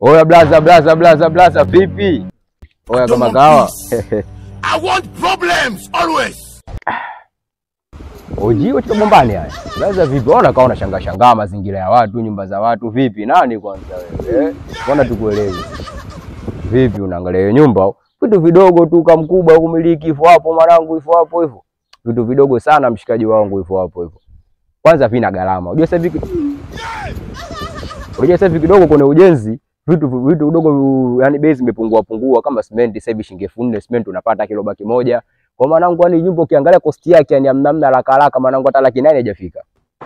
Oya blaza vipi? Oya kama kawa. I want problems always. Oji wewe bombani haya. Blaza vipi? Ona kaona shangaa mazingira ya watu, nyumba za watu vipi? Nani kwanza wewe? Mbona tukuelewe? Vipi unaangalia nyumba? Vitu vidogo tu kama mkubwa kumiliki hivyo hapo mwanangu hivyo hapo hivyo. Vitu vidogo sana mshikaji wangu hivyo hapo hivyo. Kwanza vina gharama. Unajua sasa hivi kidogo kwenye ujenzi vitu vidogo yani base imepungua kama cement sasa hivi shilingi 4000 cement unapata kiloba kimoja. Kwa mwanangu yani nyumba ukiangalia cost yake yani namna haraka mwanangu hata 800,000 haijafika.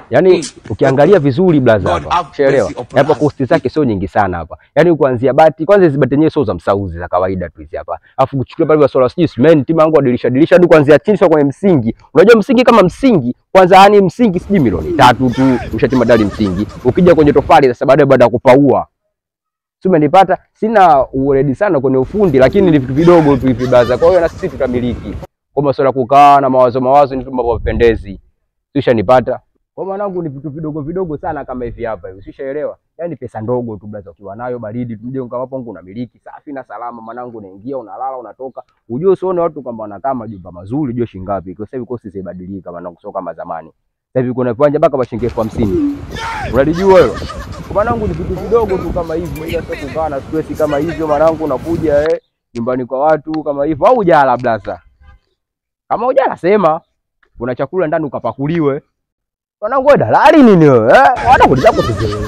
Yani ukiangalia vizuri blaza hapa. Unaelewa? Hapa cost zake sio nyingi sana hapa. Yani kuanzia bati kwanza hizo bati yenyewe sio za msauzi za kawaida tu hizi hapa. Alafu kuchukua pale solar cement mangu dirisha hadi kuanzia chini sio kwenye msingi. Unajua msingi kama msingi kwanza yani msingi siji milioni 3 tu ushatima dali msingi. Ukija kwenye tofali sasa baada ya kupaua. Si umenipata? Sina uweledi sana kwenye ufundi lakini ni vitu vidogo tu hivi blaza. Kwa hiyo na sisi tutamiliki. Kwa masuala kukaa na mawazo ni mambo yapendezi. Ushanipata? Kwa mwanangu ni vitu vidogo sana kama hivi hapa hivi. Usishaelewa? Yaani pesa ndogo tu blaza ukiwa nayo baridi mjengo hapo wangu unamiliki safi na salama mwanangu unaingia unalala unatoka. Unajua usione watu kwamba wanakaa majumba mazuri unajua shilingi ngapi. Kwa sababu kosi zimebadilika mwanangu sio kama zamani. Sasa hivi kuna viwanja mpaka shilingi 50,000. Unalijua hilo? Kwa mwanangu ni vitu vidogo tu kama hivi. Mwenye sasa kukaa na stress kama hivyo mwanangu unakuja nyumbani kwa watu kama hivyo au hujala blaza. Kama hujala sema kuna chakula ndani ukapakuliwe. Mwanangu wewe dalali nini wewe? Wana kuuliza kusielewe.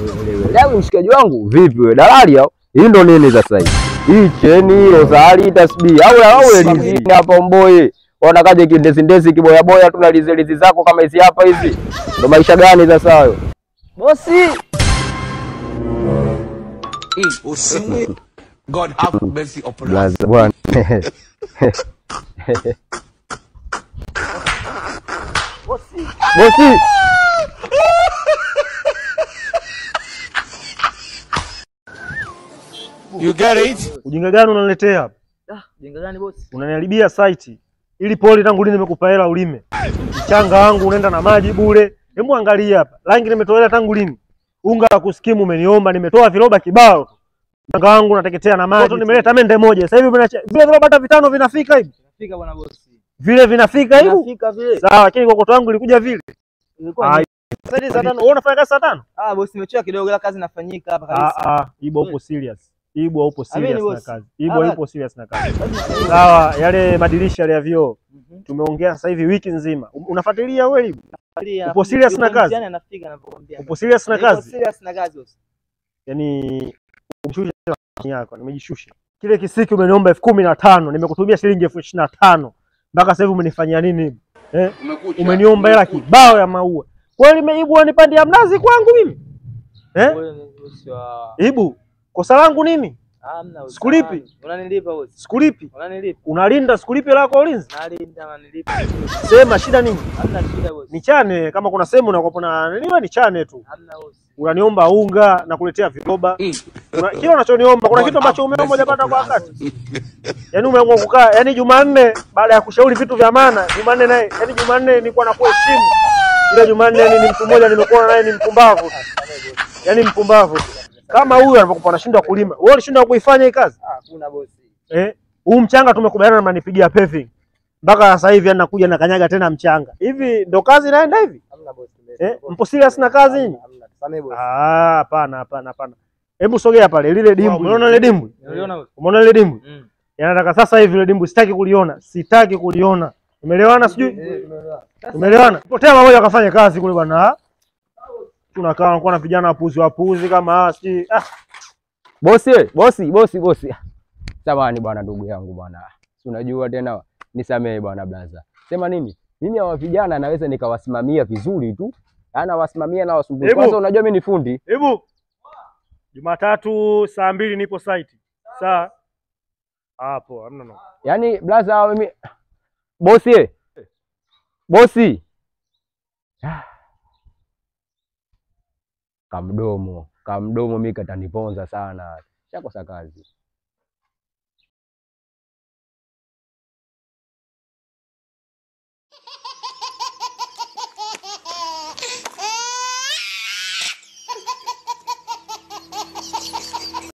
Leo mshikaji wangu vipi wewe dalali hao? Hii ndo nini sasa hii? Hii cheni, rosari, tasbih. Au elizini hapa mboye. Ona kaje kindezi kiboya tu na lizelizi zako kama hizi hapa hizi. Ndo maisha gani sasa hayo? Bosi. Usimwe. God have mercy upon us. Bwana. Bosi. You get it? Ujinga gani unaniletea hapa? Ujinga gani bosi? Unaniharibia site. Ili poli tangu lini nimekupa hela ulime? Mchanga wangu unaenda na maji bure. Hebu angalia hapa. Rangi nimetoa tangu lini? Unga wa kuskimu umeniomba, nimetoa viroba kibao. Mchanga wangu unateketea na maji. Nimeleta mende moja. Sasa hivi vile viroba hata vitano vinafika hivi. Vinafika bwana bosi. Vile vinafika hivi? Vinafika vile. Sawa, lakini kokoto wangu ilikuja vile. Ilikuwa sasa saa 5. Wewe unafanya kazi saa 5? bosi nimechoka kidogo ila kazi inafanyika hapa kabisa. Ibo upo serious. Ibo upo serious na kazi. Ibo yupo serious na kazi. Sawa, yale madirisha yale ya vioo. Tumeongea sasa hivi wiki nzima. Unafuatilia wewe Ibo? Upo serious na kazi? Jana anafika anapokuambia. Upo serious na kazi? Upo serious na kazi bosi. Yaani umshusha yako, nimejishusha. Kile kisiki umeniomba 15,000, nimekutumia shilingi 25,000. Mpaka sasa hivi umenifanyia nini? Umeniomba hela kibao ya maua. Kweli meibwa nipandia mnazi kwangu mimi? Ibu, kosa langu nini? Hamna. Sikulipi. Unanilipa bosi. Sikulipi. Unanilipa. Unalinda sikulipi lako ulinzi? Nalinda unanilipa. Sema shida nini? Hamna shida bosi. Nichane kama kuna sehemu unakopa na niliwa nichane tu. Hamna bosi. Unaniomba unga na kuletea viroba. Kile unachoniomba kuna kitu ambacho umeomba hujapata kwa wakati. Yaani umeamua kukaa, yaani Jumanne baada ya kushauri vitu vya maana, Jumanne naye, yaani Jumanne nilikuwa nakuheshimu. Ile Jumanne ni mtu mmoja nimekuona naye ni mpumbavu. Yaani mpumbavu. Kama huyu anapokuwa anashindwa kulima, wewe unashindwa kuifanya hii kazi? Hakuna bosi. Huu mchanga tumekubaliana na manipigia paving. Mpaka sasa hivi anakuja na kanyaga tena mchanga. Hivi ndo kazi inaenda hivi? Hamna bosi. Mpo serious na kazi nini? Hamna. Samee bosi. Hapana. Hebu sogea pale lile dimbwi. Unaona ile dimbwi? Unaona bosi? Umeona ile dimbwi? Yanataka sasa hivi ile dimbwi sitaki kuliona. Umeelewana sijui? Umeelewana? Potea mmoja akafanya kazi kule bwana. Tunakaa na vijana wapuzi kama si Bosi. Samahani bwana ndugu yangu bwana. Si unajua tena nisamee bwana blaza. Sema nini? Mimi hawa vijana naweza nikawasimamia vizuri tu. Yaani wasimamia na wasumbue. Kwanza unajua mimi ni fundi. Hebu Jumatatu saa 2 nipo site. Sawa? Hapo hamna no. Yaani blaza mimi Bosi. Kamdomo mimi kataniponza sana. Shakosa kazi.